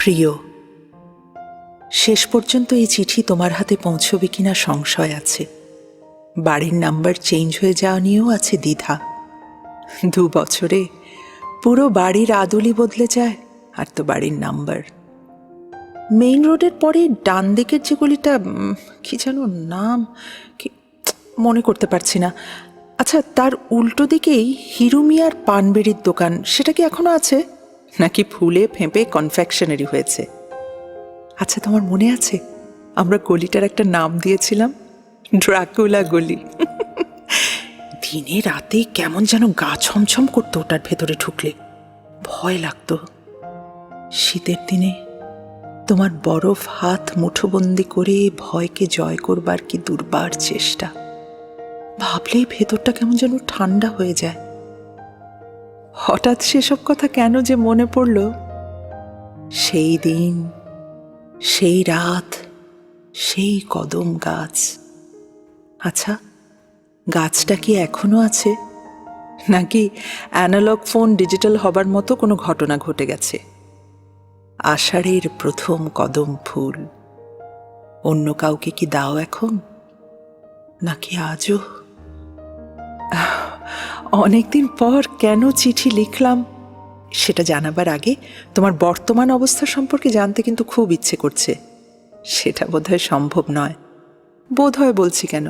প্রিয়, শেষ পর্যন্ত এই চিঠি তোমার হাতে পৌঁছবে কিনা সংশয় আছে। বাড়ির নাম্বার চেঞ্জ হয়ে যাওয়া নিয়েও আছে দ্বিধা। 2 বছরে পুরো বাড়ির আদলই বদলে যায়, আর তো বাড়ির নাম্বার। মেইন রোডের পরে ডান দিকের যে গলিটা, কি যেন নাম, কি মনে করতে পারছি না। আচ্ছা, তার উল্টো দিকেই হিরু মিয়ার পানবেড়ির দোকান, সেটা কি এখনো আছে নাকি ফুলে ফেঁপে কনফেকশনারি হয়েছে? আচ্ছা, তোমার মনে আছে আমরা গলিটার একটা নাম দিয়েছিলাম, ড্রাকুলা গলি। দিনে রাতে কেমন যেন গা ছমছম করতো ওটার ভেতরে ঢুকলে, ভয় লাগতো। শীতের দিনে তোমার বরফ হাত মুঠোবন্দি করে ভয়কে জয় করবার কি দুর্বার চেষ্টা, ভাবলেই ভেতরটা কেমন যেন ঠান্ডা হয়ে যায়। হঠাৎ সেসব কথা কেন যে মনে পড়ল, সেই দিন, সেই রাত, সেই কদম গাছ। আচ্ছা, গাছটা কি এখনো আছে, নাকি অ্যানালগ ফোন ডিজিটাল হবার মতো কোনো ঘটনা ঘটে গেছে? আষাঢ়ের প্রথম কদম ফুল অন্য কাউকে কি দাও এখন, নাকি আজও? অনেকদিন পর কেন চিঠি লিখলাম সেটা জানাবার আগে তোমার বর্তমান অবস্থা সম্পর্কে জানতে কিন্তু খুব ইচ্ছে করছে। সেটা বোধহয় সম্ভব নয়। বোধহয় বলছি কেন,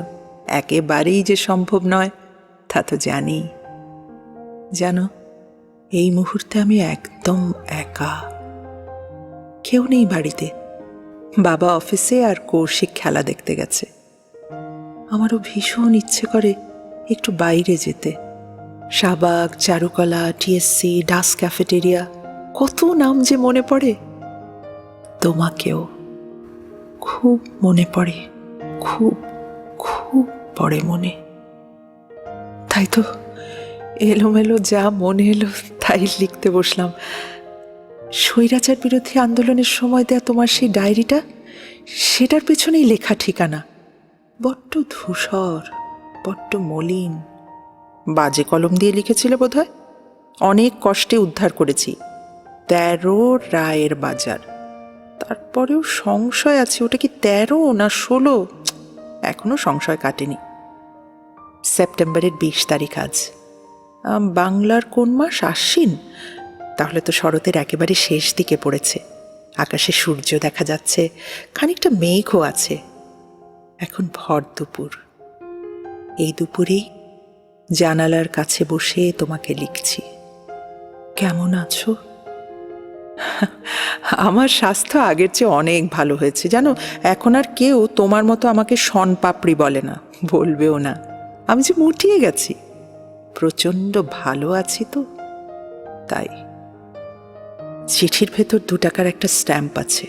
একেবারেই যে সম্ভব নয় তা তো জানি। জানো, এই মুহূর্তে আমি একদম একা। কেউ নেই বাড়িতে। বাবা অফিসে আর কৌশিক খেলা দেখতে গেছে। আমারও ভীষণ ইচ্ছে করে একটু বাইরে যেতে। শাহবাগ, চারুকলা, টিএসসি, ডাস ক্যাফেটেরিয়া, কত নাম যে মনে পড়ে। তোমাকেও খুব মনে পড়ে, খুব খুব পড়ে মনে। তাই তো এলোমেলো যা মনে এলো তাই লিখতে বসলাম। স্বৈরাচার বিরোধী আন্দোলনের সময় দেয়া তোমার সেই ডায়েরিটা, সেটার পেছনেই লেখা ঠিকানা। বড্ড ধূসর, বড্ড মলিন। বাজে কলম দিয়ে লিখেছিলে বোধহয়। অনেক কষ্টে উদ্ধার করেছি। 13 রায়ের বাজার। তারপরেও সংশয় আছে, ওটা কি 13 না 16, এখনো সংশয় কাটেনি। সেপ্টেম্বরের 20 তারিখ আজ। বাংলার কোন মাস? আশ্বিন। তাহলে তো শরতের একেবারে শেষ দিকে পড়েছে। আকাশে সূর্য দেখা যাচ্ছে, খানিকটা মেঘও আছে। এখন ভর দুপুর। এই দুপুরেই জানালার কাছে বসে তোমাকে লিখছি। কেমন আছো? আমার স্বাস্থ্য আগের চেয়ে অনেক ভালো হয়েছে জানো। এখন আর কেউ তোমার মতো আমাকে শন পাপড়ি বলে না, বলবেও না। আমি যে মুটিয়ে গেছি, প্রচণ্ড ভালো আছি তো, তাই। চিঠির ভেতর 2 টাকার একটা স্ট্যাম্প আছে,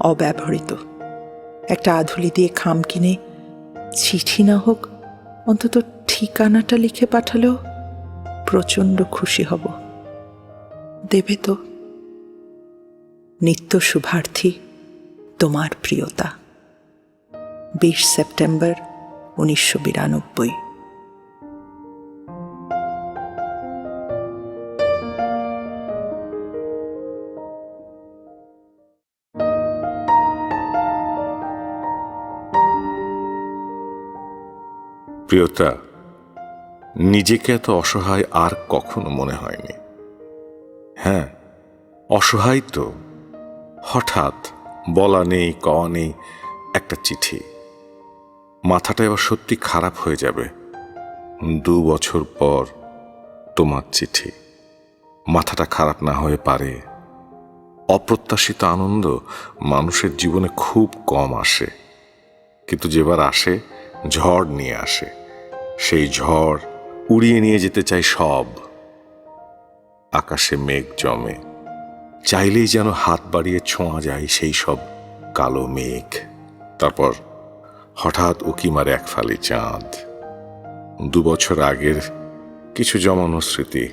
অব্যবহৃত। একটা আধুলি দিয়ে খাম কিনে চিঠি না হোক অন্তত ঠিকানাটা লিখে পাঠালেও প্রচণ্ড খুশি হব। দেবে তো? নিত্য শুভার্থী, তোমার প্রিয়তা। 20 সেপ্টেম্বর 1992। প্রিয়তা, নিজেকে এত অসহায় আর কখনো মনে হয়নি। হ্যাঁ, অসহায় তো। হঠাৎ বলা নেই কওয়া নেই একটা চিঠি, মাথাটা এবার সত্যি খারাপ হয়ে যাবে। 2 বছর পর তোমার চিঠি, মাথাটা খারাপ না হয়ে পারে। অপ্রত্যাশিত আনন্দ মানুষের জীবনে খুব কম আসে, কিন্তু যেবার আসে ঝড় নিয়ে আসে। সেই ঝড় উড়িয়ে নিয়ে যেতে চাই সব। আকাশে মেঘ জমে, চাইলেই যেন হাত বাড়িয়ে ছোঁয়া যায় সেই সব কালো মেঘ। তারপর হঠাৎ উকি মারে এক ফালি চাঁদ। 2 বছর আগের কিছু জমানো স্মৃতি,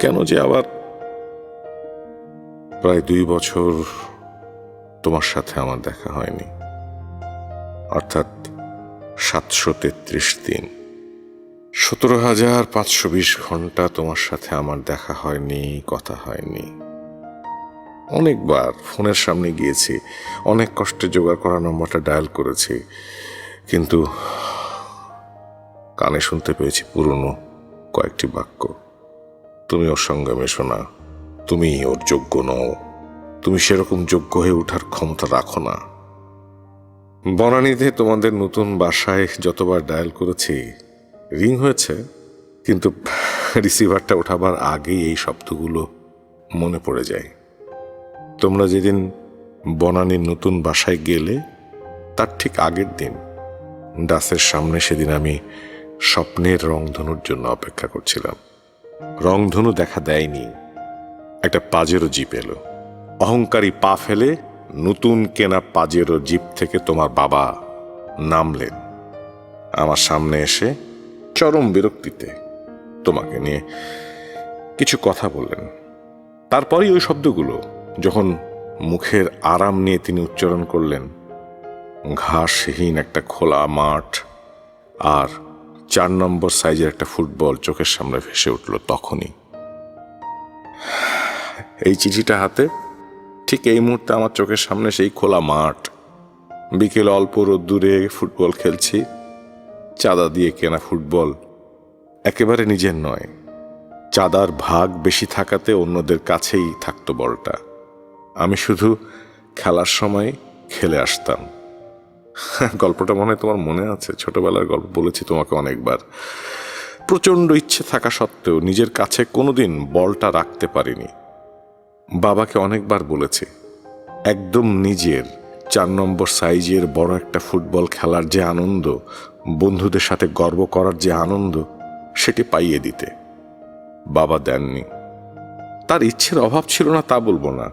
কেন যে আবার। প্রায় 2 বছর তোমার সাথে আমার দেখা হয়নি, অর্থাৎ 733 দিন, 17,520 ঘন্টা তোমার সাথে আমার দেখা হয়নি, কথা হয়নি। অনেকবার ফোনের সামনে গিয়েছি, অনেক কষ্টে জোগাড় করা নম্বরটা ডায়াল করেছি, কিন্তু কানে শুনতে পেয়েছি পুরনো কয়েকটি বাক্য। তুমি ওর সঙ্গে মেশো না, তুমি ওর যোগ্য নও, তুমি সেরকম যোগ্য হয়ে ওঠার ক্ষমতা রাখো না। বনানীতে তোমাদের নতুন বাসায় যতবার ডায়াল করেছি রিং হয়েছে, কিন্তু রিসিভারটা ওঠাবার আগেই এই শব্দগুলো মনে পড়ে যায়। তোমরা যেদিন বনানীর নতুন বাসায় গেলে তার ঠিক আগের দিন ডাসের সামনে সেদিন আমি স্বপ্নের রংধনুর জন্য অপেক্ষা করছিলাম। রংধনু দেখা দেয়নি, একটা পাজেরো জিপ এলো। অহংকারী পা ফেলে নতুন কেনা পাজেরো জিপ থেকে তোমার বাবা নামলেন। আমার সামনে এসে চরম বিরক্তিতে তোমাকে নিয়ে কিছু কথা বললেন। তারপরেই ওই শব্দগুলো যখন মুখের আরাম নিয়ে তিনি উচ্চারণ করলেন, ঘাসহীন একটা খোলা মাঠ আর 4 নম্বর সাইজের একটা ফুটবল চোখের সামনে ভেসে উঠল। তখনই এই চিঠিটা হাতে ঠিক এই মুহূর্তে আমার চোখের সামনে সেই খোলা মাঠ, বিকেল অল্প রোদ্দুরে ফুটবল খেলছি, চাঁদা দিয়ে কেনা ফুটবল, একেবারে নিজের নয়, চাঁদার ভাগ বেশি থাকাতে অন্যদের কাছেই থাকতো বলটা। আমি শুধু খেলার সময় খেলে আসতাম। গল্পটা মনে হয় তোমার মনে আছে, ছোটবেলার গল্প বলেছি তোমাকে অনেকবার। প্রচণ্ড ইচ্ছে থাকা সত্ত্বেও নিজের কাছে কোনোদিন বলটা রাখতে পারিনি। বাবাকে অনেকবার বলেছি, একদম নিজের 4 নম্বর সাইজের বড় একটা ফুটবল খেলার যে আনন্দ, বন্ধুদের সাথে গর্ব করার যে আনন্দ, সেটি পাইয়ে দিতে। বাবা দেননি। তার ইচ্ছের অভাব ছিল না তা বলবো না,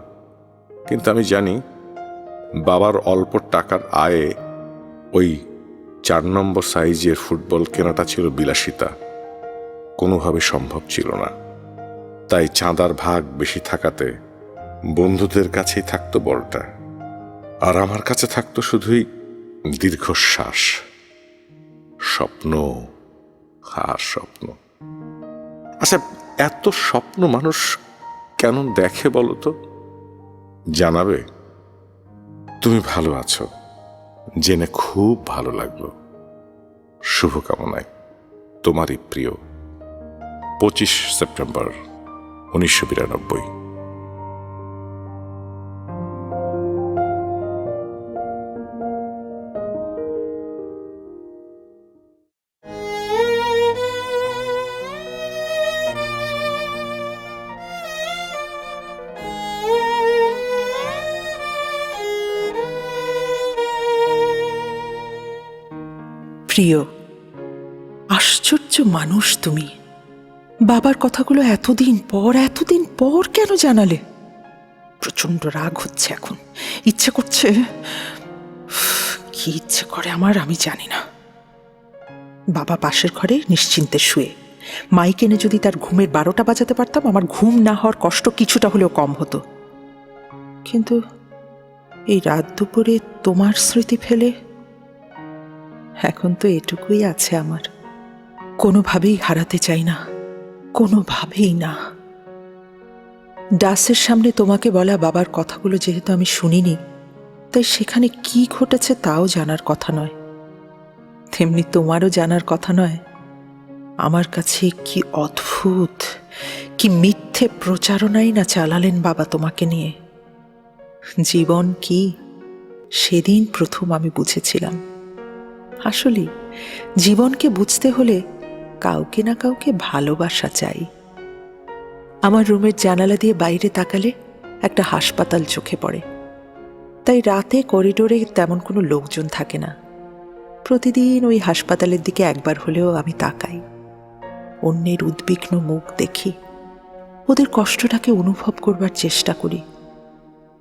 কিন্তু আমি জানি বাবার অল্প টাকার আয়ে ওই 4 নম্বর সাইজের ফুটবল কেনাটা ছিল বিলাসিতা, কোনোভাবে সম্ভব ছিল না। তাই চাঁদার ভাগ বেশি থাকাতে বন্ধুদের কাছেই থাকতো বলটা, আর আমার কাছে থাকতো শুধুই দীর্ঘশ্বাস, স্বপ্ন আর স্বপ্ন। আচ্ছা, এত স্বপ্ন মানুষ কেন দেখে বলো তো? জানাবে? তুমি ভালো আছো জেনে খুব ভালো লাগলো। শুভকামনায়, তোমারই প্রিয় 25 সেপ্টেম্বর 1992। প্রিয়, আশ্চর্য মানুষ তুমি। বাবার কথাগুলো এতদিন পর কেন জানালে? প্রচন্ড রাগ হচ্ছে এখন। ইচ্ছে করছে, কি ইচ্ছে করে আমার আমি জানি না। বাবা পাশের ঘরে নিশ্চিন্তে শুয়ে, মাইক এনে যদি তার ঘুমের 12টা বাজাতে পারতাম, আমার ঘুম না হওয়ার কষ্ট কিছুটা হলেও কম হতো। কিন্তু এই রাত দুপুরে তোমার স্মৃতি ফেলে এখন তো এটুকুই আছে আমার। কোনোভাবেই হারাতে চাই না, কোনোভাবেই না। ডাসের সামনে তোমাকে বলা বাবার কথাগুলো যেহেতু আমি শুনিনি, তাই সেখানে কি ঘটেছে তাও জানার কথা নয়। তেমনি তোমারও জানার কথা নয় আমার কাছে কি অদ্ভুত, কি মিথ্যে প্রচারণাই না চালালেন বাবা তোমাকে নিয়ে। জীবন কি সেদিন প্রথম আমি বুঝেছিলাম। আসলে জীবনকে বুঝতে হলে কাউকে না কাউকে ভালোবাসা চাই। আমার রুমের জানালা দিয়ে বাইরে তাকালে একটা হাসপাতাল চোখে পড়ে, তাই রাতে করিডোরে তেমন কোনো লোকজন থাকে না। প্রতিদিন ওই হাসপাতালের দিকে একবার হলেও আমি তাকাই, অন্যের উদ্বিগ্ন মুখ দেখি, ওদের কষ্টটাকে অনুভব করবার চেষ্টা করি।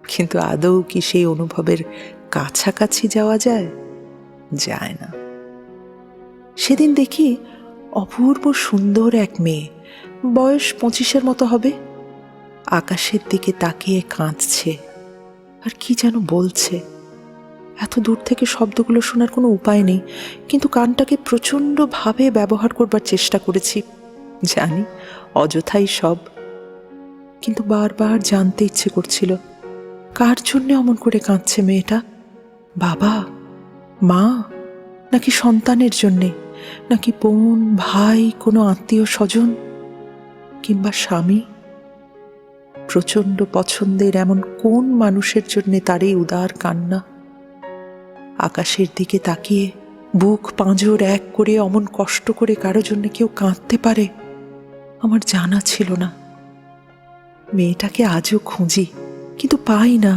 কিন্তু আদৌ কি সেই অনুভবের কাছাকাছি যাওয়া যায়? যায় না। সেদিন দেখি অপূর্ব সুন্দর এক মেয়ে, বয়স 25-এর মতো হবে, আকাশের দিকে তাকিয়ে কাঁদছে আর কি যেন বলছে। এত দূর থেকে শব্দগুলো শোনার কোনো উপায় নেই, কিন্তু কানটাকে প্রচণ্ডভাবে ব্যবহার করবার চেষ্টা করেছি। জানি অযথাই সব, কিন্তু বারবার জানতে ইচ্ছে করছিল কার জন্য অমন করে কাঁদছে মেয়েটা? বাবা, মা, নাকি সন্তানের জন্যে, নাকি বোন, ভাই, কোনো আত্মীয় স্বজন, কিংবা স্বামী? প্রচণ্ড পছন্দের এমন কোন মানুষের জন্যে তার এই উদার কান্না? আকাশের দিকে তাকিয়ে বুক পাঁজর এক করে অমন কষ্ট করে কারো জন্য কেউ কাঁদতে পারে? আমার জানা ছিল না। মেয়েটাকে আজও খুঁজি, কিন্তু পাই না।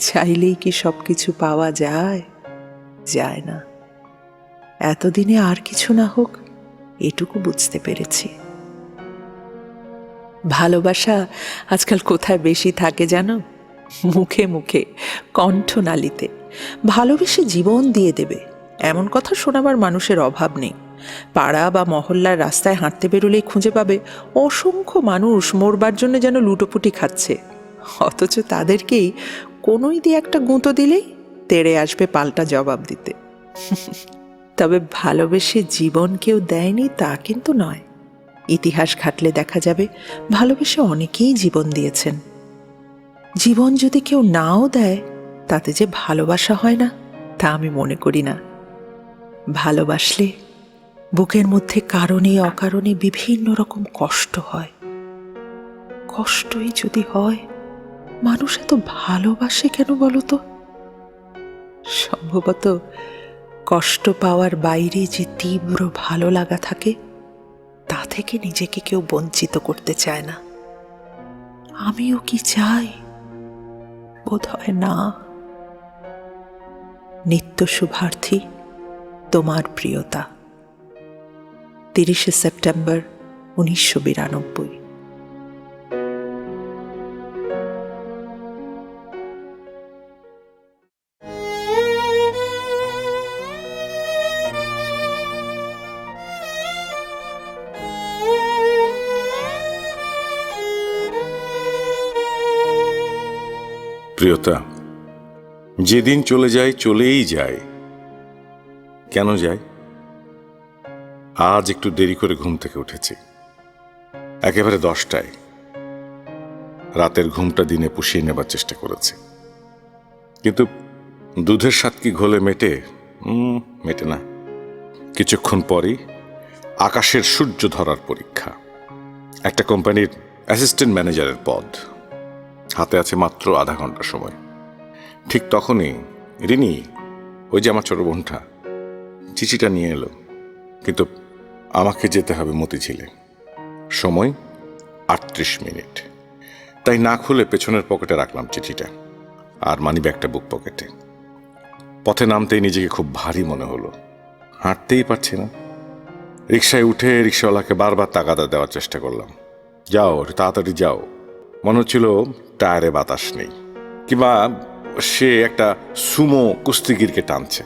চাইলেই কি সবকিছু পাওয়া যায়? যায় না। এতদিনে আর কিছু না হোক, এটুকু বুঝতে পেরেছি। ভালোবাসা আজকাল কোথায় বেশি থাকে জানো? মুখে মুখে, কণ্ঠনালীতে। ভালোবেসে জীবন দিয়ে দেবে এমন কথা শোনাবার মানুষের অভাব নেই। পাড়া বা মহল্লার রাস্তায় হাঁটতে বেরোলেই খুঁজে পাবে অসংখ্য মানুষ মরবার জন্য যেন লুটোপুটি খাচ্ছে, অথচ তাদেরকেই কোনোই দিয়ে একটা গুঁতো দিলেই তেড়ে আসবে পাল্টা জবাব দিতে। তবে ভালোবেসে জীবন কেউ দেয়নি তা কিন্তু নয়। ইতিহাস ঘাটলে দেখা যাবে ভালোবেসে অনেকেই জীবন দিয়েছেন। জীবন যদি কেউ নাও দেয়, তাতে যে ভালোবাসা হয় না তা আমি মনে করি না। ভালোবাসলে বুকের মধ্যে কারণে অকারণে বিভিন্ন রকম কষ্ট হয়। কষ্টই যদি হয়, মানুষ এত ভালোবাসে কেন বলো তো? সম্ভবত কষ্ট পাওয়ার বাইরে যে তীব্র ভালো লাগা থাকে, তা থেকে নিজেকে কেউ বঞ্চিত করতে চায় না। আমিও কি চাই? বোধহয় না। নিত্য শুভার্থী, তোমার প্রিয়তা। 30শে সেপ্টেম্বর 1992। প্রিয়তা, যেদিন চলে যায় চলেই যায়। কেন যায়? আজ একটু দেরি করে ঘুম থেকে উঠেছি, একেবারে 10টায়। রাতের ঘুমটা দিনে পুষিয়ে নেবার চেষ্টা করেছি, কিন্তু দুধের স্বাদ কি ঘোলে মেটে? মেটে না। কিছুক্ষণ পরই আকাশের সূর্য ধরার পরীক্ষা। একটা কোম্পানির অ্যাসিস্ট্যান্ট ম্যানেজারের পদ, হাতে আছে মাত্র আধা ঘন্টা সময়। ঠিক তখনই রিনি, ওই যে আমার ছোট বোনটা, চিঠিটা নিয়ে এলো। কিন্তু আমাকে যেতে হবে মতিঝিলে, সময় 38 মিনিট। তাই না খুলে পেছনের পকেটে রাখলাম চিঠিটা, আর মানিব্যাগটা বুক পকেটে। পথে নামতেই নিজেকে খুব ভারী মনে হলো, হাঁটতেই পারছি না। রিকশায় উঠে রিকশাওয়ালাকে বারবার তাগাদা দেওয়ার চেষ্টা করলাম, যাও তাড়াতাড়ি যাও। মনে হচ্ছিল টায়ারে বাতাস নেই, কিংবা সে একটা সুমো কুস্তিগিরকে টানছে।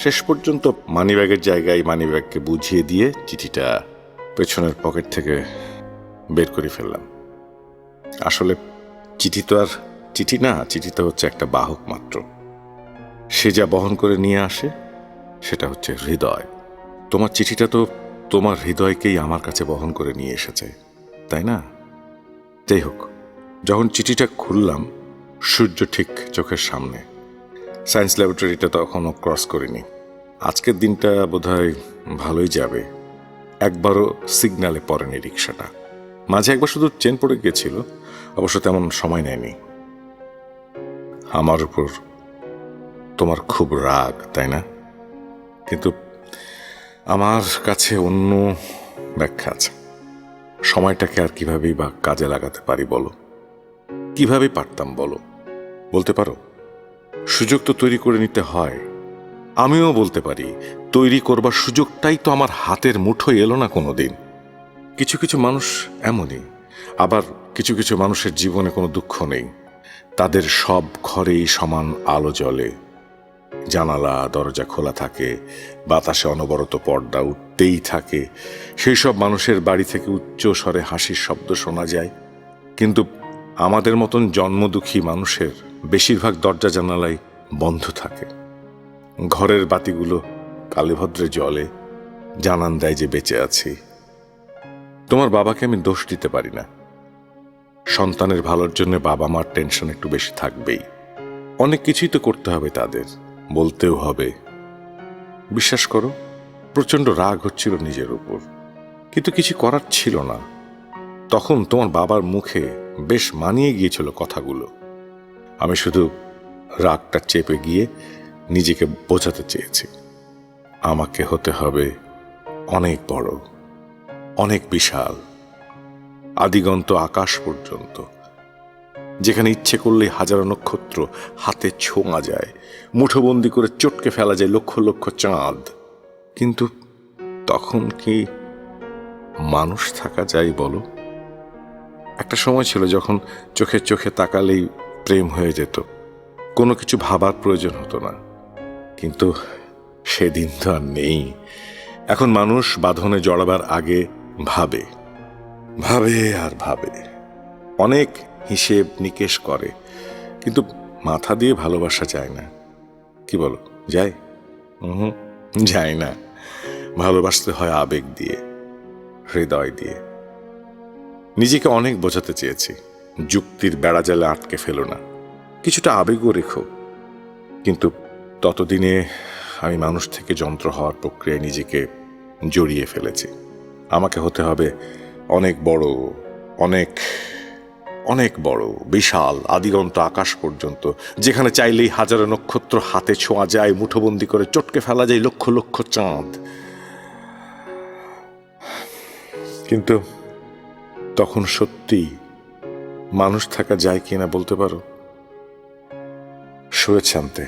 শেষ পর্যন্ত মানিব্যাগের জায়গায় মানিব্যাগকে বুঝিয়ে দিয়ে চিঠিটা পেছনের পকেট থেকে বের করে ফেললাম। আসলে চিঠি তো আর চিঠি না, চিঠি তো হচ্ছে একটা বাহক মাত্র। সে যা বহন করে নিয়ে আসে সেটা হচ্ছে হৃদয়। তোমার চিঠিটা তো তোমার হৃদয়কেই আমার কাছে বহন করে নিয়ে এসেছে, তাই না? যাই হোক, যখন চিঠিটা খুললাম, সূর্য ঠিক চোখের সামনে। সায়েন্স ল্যাবরেটরিটা তখনও ক্রস করিনি। আজকের দিনটা বোধহয় ভালোই যাবে। একবারও সিগন্যালে পড়েনি রিক্সাটা। মাঝে একবার শুধু চেন পড়ে গিয়েছিল, অবশ্য তেমন সময় নেয়নি। আমার উপর তোমার খুব রাগ, তাই না? কিন্তু আমার কাছে অন্য ব্যাখ্যা আছে। সময়টাকে আর কিভাবেই বা কাজে লাগাতে পারি বলো? কিভাবে পারতাম বলো? বলতে পারো সুযোগ তো তৈরি করে নিতে হয়। আমিও বলতে পারি তৈরি করবার সুযোগটাই তো আমার হাতের মুঠোয় এলো না কোনোদিন। কিছু কিছু মানুষ এমনই, আবার কিছু কিছু মানুষের জীবনে কোনো দুঃখ নেই। তাদের সব ঘরেই সমান আলো জ্বলে, জানালা দরজা খোলা থাকে, বাতাসে অনবরত পর্দা উঠতেই থাকে। সেই সব মানুষের বাড়ি থেকে উচ্চ স্বরে হাসির শব্দ শোনা যায়। কিন্তু আমাদের মতন জন্মদুঃখী মানুষের বেশিরভাগ দরজা জানালাই বন্ধ থাকে। ঘরের বাতিগুলো কালীভদ্রে জ্বলে, জানান দেয় যে বেঁচে আছি। তোমার বাবাকে আমি দোষ দিতে পারি না। সন্তানের ভালোর জন্য বাবা মার টেনশন একটু বেশি থাকবেই। অনেক কিছুই তো করতে হবে তাদের, বলতেও হবে। বিশ্বাস করো, প্রচণ্ড রাগ হচ্ছিল নিজের উপর, কিন্তু কিছু করার ছিল না। তখন তোমার বাবার মুখে বেশ মানিয়ে গিয়েছিল কথাগুলো। আমি শুধু রাগটা চেপে গিয়ে নিজেকে বোঝাতে চেয়েছি, আমাকে হতে হবে অনেক বড়, অনেক বিশাল, আদিগন্ত আকাশ পর্যন্ত, যেখানে ইচ্ছে করলেই হাজারো নক্ষত্র হাতে ছোঁয়া যায়, মুঠোবন্দি করে চটকে ফেলা যায় লক্ষ লক্ষ চাঁদ। কিন্তু তখন কি মানুষ থাকা যায় বলো? একটা সময় ছিল যখন চোখে চোখে তাকালেই প্রেম হয়ে যেত, কোনো কিছু ভাবার প্রয়োজন হতো না। কিন্তু সেদিন তো আর নেই। এখন মানুষ বাঁধনে জড়াবার আগে ভাবে ভাবে আর ভাবে, অনেক হিসেব নিকেশ করে, কিন্তু মাথা দিয়ে ভালোবাসা যায় না। কি বলো, যায়? যায় না। ভালোবাসতে হয় আবেগ দিয়ে, হৃদয় দিয়ে। নিজেকে অনেক বোঝাতে চেয়েছি, যুক্তির বেড়াজালে আটকে ফেলো না, কিছুটা আবেগও রেখো। কিন্তু ততদিনে আমি মানুষ থেকে যন্ত্র হওয়ার প্রক্রিয়ায় নিজেকে জড়িয়ে ফেলেছি। আমাকে হতে হবে অনেক বড়, অনেক অনেক বড়, বিশাল, আদিগন্ত আকাশ পর্যন্ত, যেখানে চাইলেই হাজারো নক্ষত্র হাতে ছোঁয়া যায়, মুঠোবন্দি করে চটকে ফেলা যায় লক্ষ লক্ষ চাঁদ। কিন্তু তখন সত্যি মানুষ থাকা যায় কিনা বলতে পারো? শুভেচ্ছান্তে,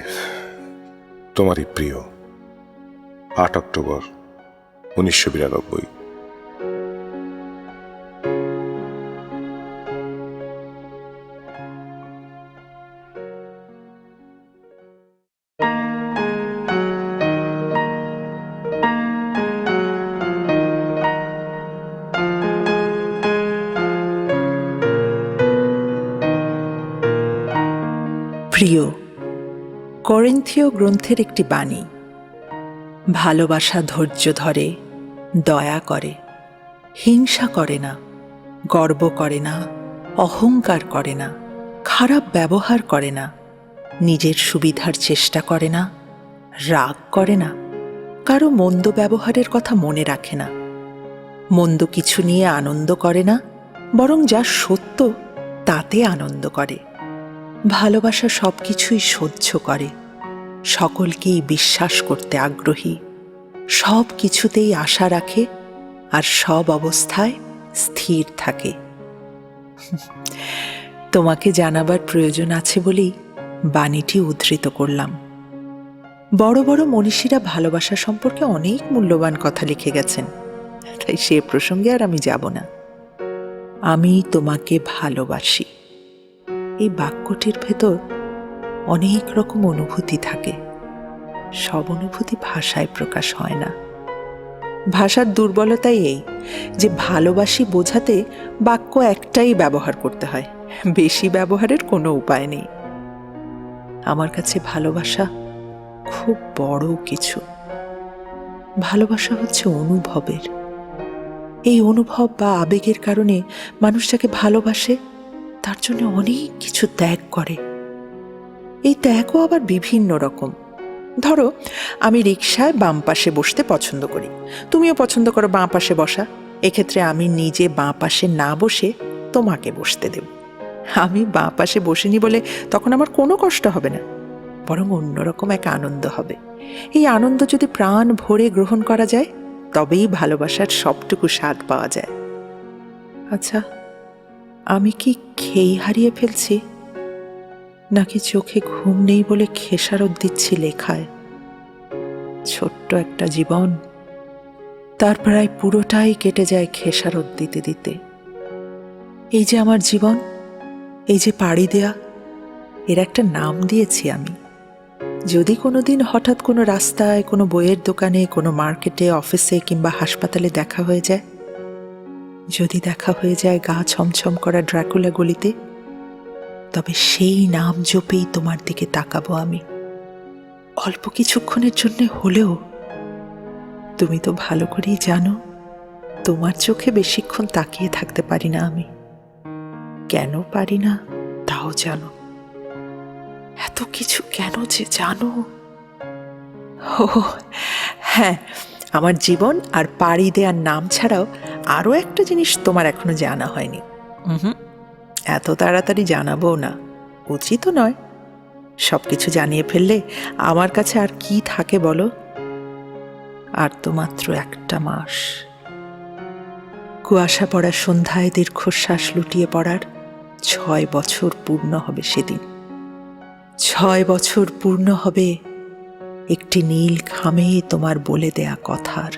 তোমারই প্রিয়। 8 অক্টোবর 1992। প্রিয়, করিন্থীয় গ্রন্থের একটি বাণী। ভালোবাসা ধৈর্য ধরে, দয়া করে, হিংসা করে না, গর্ব করে না, অহংকার করে না, খারাপ ব্যবহার করে না, নিজের সুবিধার চেষ্টা করে না, রাগ করে না, কারো মন্দ ব্যবহারের কথা মনে রাখে না, মন্দ কিছু নিয়ে আনন্দ করে না, বরং যা সত্য তাতে আনন্দ করে। ভালোবাসা সব কিছুই সহ্য করে, সকলকেই বিশ্বাস করতে আগ্রহী, সব কিছুতেই আশা রাখে, আর সব অবস্থায় স্থির থাকে। তোমাকে জানাবার প্রয়োজন আছে বলেই বাণীটি উদ্ধৃত করলাম। বড় বড় মনীষীরা ভালোবাসা সম্পর্কে অনেক মূল্যবান কথা লিখে গেছেন, তাই সে প্রসঙ্গে আর আমি যাব না। আমি তোমাকে ভালোবাসি, এই বাক্যটির ভেতর অনেক রকম অনুভূতি থাকে। সব অনুভূতি ভাষায় প্রকাশ হয় না। ভাষার দুর্বলতাই এই যে ভালোবাসি বোঝাতে বাক্য একটাই ব্যবহার করতে হয়, বেশি ব্যবহারের কোনো উপায় নেই। আমার কাছে ভালোবাসা খুব বড় কিছু। ভালোবাসা হচ্ছে অনুভবের। এই অনুভব বা আবেগের কারণে মানুষ যাকে ভালোবাসে তার জন্য অনেক কিছু ত্যাগ করে। এই ত্যাগও আবার বিভিন্ন রকম। ধরো, আমি রিকশায় বাম পাশে বসতে পছন্দ করি, তুমিও পছন্দ করো বাঁ পাশে বসা। এক্ষেত্রে আমি নিজে বাঁ পাশে না বসে তোমাকে বসতে দেব। আমি বাঁ পাশে বসিনি বলে তখন আমার কোনো কষ্ট হবে না, বরং অন্যরকম এক আনন্দ হবে। এই আনন্দ যদি প্রাণ ভরে গ্রহণ করা যায়, তবেই ভালোবাসার সবটুকু স্বাদ পাওয়া যায়। আচ্ছা, আমি কি খেই হারিয়ে ফেলছি, নাকি চোখে ঘুম নেই বলে খেসারত দিচ্ছি লেখায়? ছোট্ট একটা জীবন, তার প্রায় পুরোটাই কেটে যায় খেসারত দিতে দিতে। এই যে আমার জীবন, এই যে পাড়ি দেয়া, এর একটা নাম দিয়েছি আমি। যদি কোনোদিন হঠাৎ কোনো রাস্তায়, কোনো বইয়ের দোকানে, কোনো মার্কেটে, অফিসে কিংবা হাসপাতালে দেখা হয়ে যায়, যদি দেখা হয়ে যায় গা ছমছম করা ড্রাকুলা গলিতে, তবে সেই নাম জপেই তোমার দিকে তাকাবো আমি, অল্প কিছুক্ষণের জন্য হলেও। তুমি তো ভালো করেই জানো তোমার চোখে বেশিক্ষণ তাকিয়ে থাকতে পারি না আমি। কেন পারি না তাও জানো, এত কিছু কেন যে জানো। ও হ্যাঁ, আমার জীবন আর পাড়ি দেওয়ার নাম ছাড়াও আরও একটা জিনিস তোমার এখনো জানা হয়নি। এত তাড়াতাড়ি জানাবো না, উচিতও নয়। সবকিছু জানিয়ে ফেললে আমার কাছে আর কি থাকে বলো। আর তো মাত্র একটা মাস। কুয়াশা পড়া সন্ধ্যায় দীর্ঘশ্বাস লুটিয়ে পড়ার 6 বছর পূর্ণ হবে সেদিন। 6 বছর পূর্ণ হবে একটি নীল ঘামে তোমার বলে দেয়া কথার।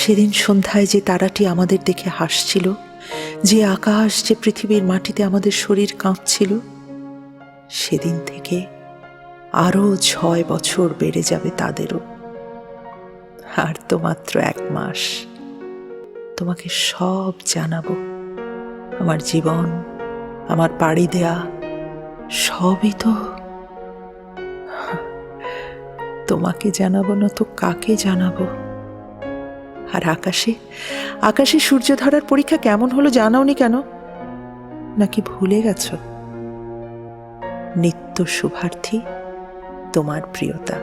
সেদিন সন্ধ্যায় যে তারাটি আমাদের দেখে হাসছিল, যে আকাশ, যে পৃথিবীর মাটিতে আমাদের শরীর কাঁপছিল, সেদিন থেকে আরো 6 বছর বেড়ে যাবে তাদেরও। আর তো মাত্র 1 মাস। তোমাকে সব জানাবো, আমার জীবন, আমার পাড়ি দেয়া সবই তো। তোমাকে জানাবো না তো কাকে জানাবো? আর আকাশে, আকাশে সূর্য ধরার পরীক্ষা কেমন হলো জানাওনি কেন? নাকি ভুলে গেছ? নিত্য শুভার্থী, তোমার প্রিয়তা।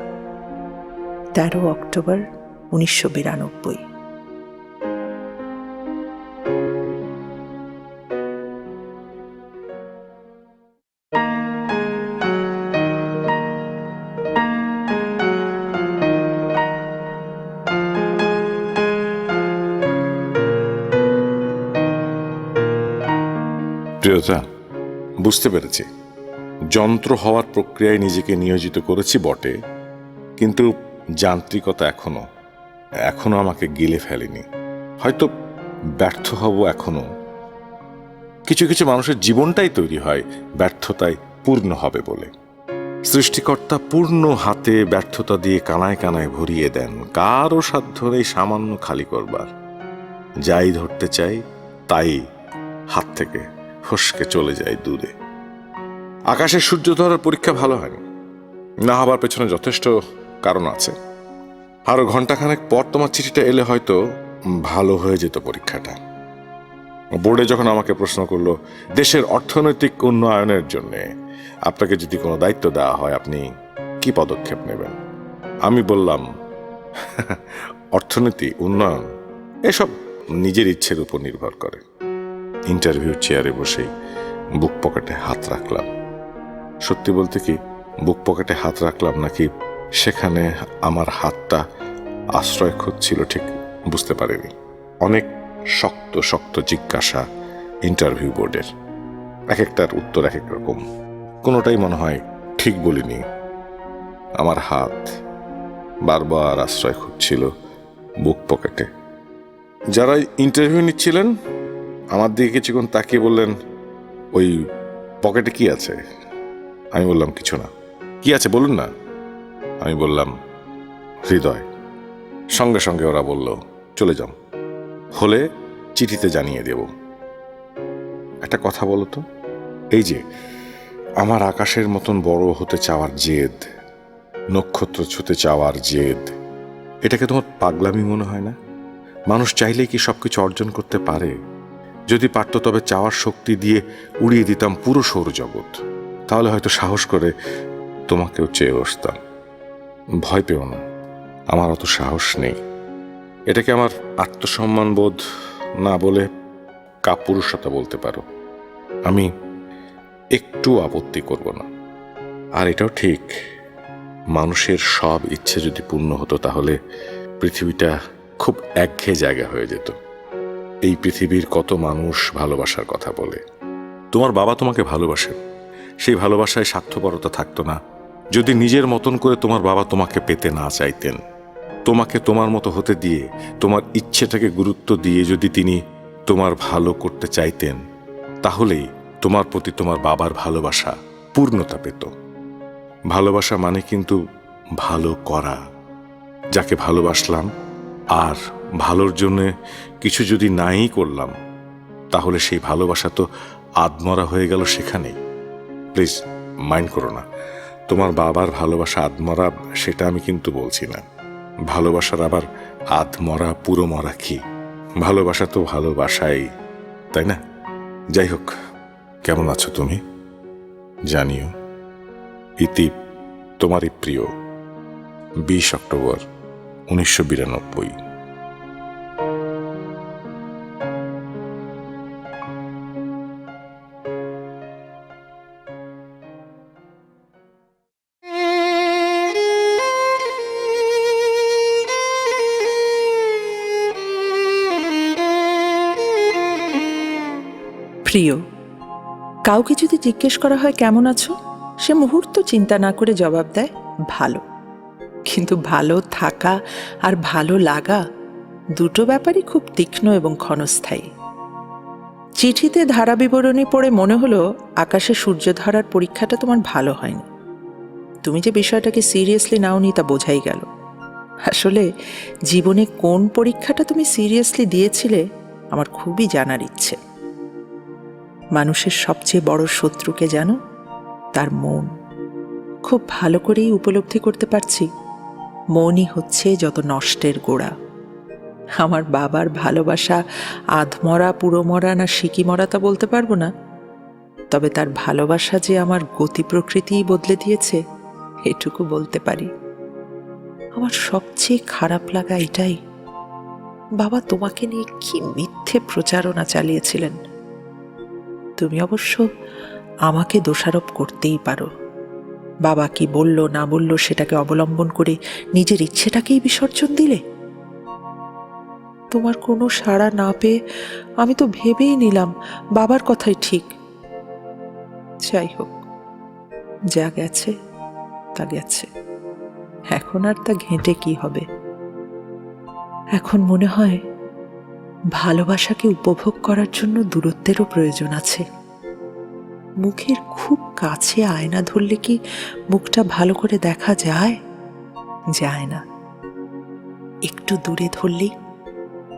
13 অক্টোবর 1992। প্রিয়তা, বুঝতে পেরেছি যন্ত্র হওয়ার প্রক্রিয়ায় নিজেকে নিয়োজিত করেছি বটে, কিন্তু যান্ত্রিকতা এখনো আমাকে গিলে ফেলেনি। হয়তো ব্যর্থ হব এখনো। কিছু কিছু মানুষের জীবনটাই তৈরি হয় ব্যর্থতায় পূর্ণ হবে বলে। সৃষ্টিকর্তা পূর্ণ হাতে ব্যর্থতা দিয়ে কানায় কানায় ভরিয়ে দেন, কারও সাধ্য নেই সামান্য খালি করবার। যাই ধরতে চাই তাই হাত থেকে ফসকে চলে যায় দূরে। আকাশের সূর্য ধরার পরীক্ষা ভালো হয়নি, না হবার পেছনে যথেষ্ট কারণ আছে। আরো ঘন্টাখানেক পর তোমার চিঠিটা এলে হয়তো ভালো হয়ে যেত পরীক্ষাটা। বোর্ডে যখন আমাকে প্রশ্ন করলো, দেশের অর্থনৈতিক উন্নয়নের জন্য আপনাকে যদি কোনো দায়িত্ব দেওয়া হয় আপনি কি পদক্ষেপ নেবেন, আমি বললাম অর্থনীতি, উন্নয়ন এসব নিজের ইচ্ছের উপর নির্ভর করে। ইন্টারভিউ চেয়ারে বসেই বুক পকেটে হাত রাখলাম। সত্যি বলতে কি, বুক পকেটে হাত রাখলাম নাকি সেখানে আমার হাতটা আশ্রয় খুঁজছিল ঠিক বুঝতে পারিনি। অনেক শক্ত শক্ত জিজ্ঞাসা ইন্টারভিউ বোর্ডের, এক একটার উত্তর এক এক রকম। কোনোটাই মনে হয় ঠিক বলিনি। আমার হাত বারবার আশ্রয় খুঁজছিল বুক পকেটে। যারা ইন্টারভিউ নিচ্ছিলেন আমার দিকে কিছুক্ষণ তাকিয়ে বললেন, ওই পকেটে কি আছে? আমি বললাম, কিছু না। কি আছে বলুন না। আমি বললাম, হৃদয়। সঙ্গে সঙ্গে ওরা বলল, চলে যাও, হলে চিঠিতে জানিয়ে দেব। একটা কথা বলো তো, এই যে আমার আকাশের মতন বড় হতে চাওয়ার জেদ, নক্ষত্র ছুঁতে চাওয়ার জেদ, এটাকে তোমার পাগলামি মনে হয় না? মানুষ চাইলেই কি সবকিছু অর্জন করতে পারে? যদি পারত তবে চাওয়ার শক্তি দিয়ে উড়িয়ে দিতাম পুরো সৌরজগৎ। তাহলে হয়তো সাহস করে তোমাকেও চেয়ে বসতাম। ভয় পেও না, আমার অত সাহস নেই। এটাকে আমার আত্মসম্মান বোধ না বলে কাপুরুষতা বলতে পারো। আমি একটু আপত্তি করব না। আর এটাও ঠিক, মানুষের সব ইচ্ছে যদি পূর্ণ হতো তাহলে পৃথিবীটা খুব একঘেয়ে জায়গা হয়ে যেত। এই পৃথিবীর কত মানুষ ভালোবাসার কথা বলে। তোমার বাবা তোমাকে ভালোবাসেন, সেই ভালোবাসায় স্বার্থপরতা থাকতো না যদি নিজের মতন করে তোমার বাবা তোমাকে পেতে না চাইতেন। তোমাকে তোমার মতো হতে দিয়ে, তোমার ইচ্ছেটাকে গুরুত্ব দিয়ে যদি তিনি তোমার ভালো করতে চাইতেন, তাহলেই তোমার প্রতি তোমার বাবার ভালোবাসা পূর্ণতা পেত। ভালোবাসা মানে কিন্তু ভালো করা। যাকে ভালোবাসলাম আর ভালোর জন্য কিছু যদি নাই করলাম, তাহলে সেই ভালোবাসা তো আধমরা হয়ে গেল সেখানেই। প্লিজ মাইন্ড করো না, তোমার বাবার ভালোবাসা আধমরা সেটা আমি কিন্তু বলছি না। ভালোবাসার আবার আধমরা পুরো মরা কি? ভালোবাসা তো ভালোবাসাই, তাই না? যাই হোক, কেমন আছো তুমি জানিও। ইতি, তোমারই প্রিয়। 20 অক্টোবর 1992। প্রিয়, কাউকে যদি জিজ্ঞেস করা হয় কেমন আছো, সে মুহূর্ত চিন্তা না করে জবাব দেয় ভালো। কিন্তু ভালো থাকা আর ভালো লাগা দুটো ব্যাপারই খুব তীক্ষ্ণ এবং ক্ষণস্থায়ী। চিঠিতে ধারা বিবরণী পড়ে মনে হলো আকাশে সূর্য ধরার পরীক্ষাটা তোমার ভালো হয়নি। তুমি যে বিষয়টাকে সিরিয়াসলি নাওনি তা বোঝাই গেল। আসলে জীবনে কোন পরীক্ষাটা তুমি সিরিয়াসলি দিয়েছিলে আমার খুবই জানার ইচ্ছে। মানুষের সবচেয়ে বড় শত্রুকে জানো? তার মন। খুব ভালো করেই উপলব্ধি করতে পারছি মনই হচ্ছে যত নষ্টের গোড়া। আমার বাবার ভালোবাসা আধমরা, পুরোমরা না সিকি মরা তা বলতে পারবো না, তবে তার ভালোবাসা যে আমার গতি প্রকৃতিই বদলে দিয়েছে এটুকু বলতে পারি। আমার সবচেয়ে খারাপ লাগা এটাই, বাবা তোমাকে নিয়ে কি মিথ্যে প্রচারণা চালিয়েছিলেন। তুমি অবশ্য আমাকে দোষারোপ করতেই পারো। বাবা কি বলল না বলল সেটাকে অবলম্বন করে নিজের ইচ্ছেটাকেই বিসর্জন দিলে। তোমার কোনো সাড়া না পেয়ে আমি তো ভেবেই নিলাম বাবার কথাই ঠিক। যাই হোক, যা গেছে তা গেছে, এখন আর তা ঘেঁটে কি হবে। এখন মনে হয় ভালোবাসাকে উপভোগ করার জন্য দূরত্বেরও প্রয়োজন আছে। মুখের খুব কাছে আয়না ধরলে কি মুখটা ভালো করে দেখা যায়? যায় না। একটু দূরে ধরলেই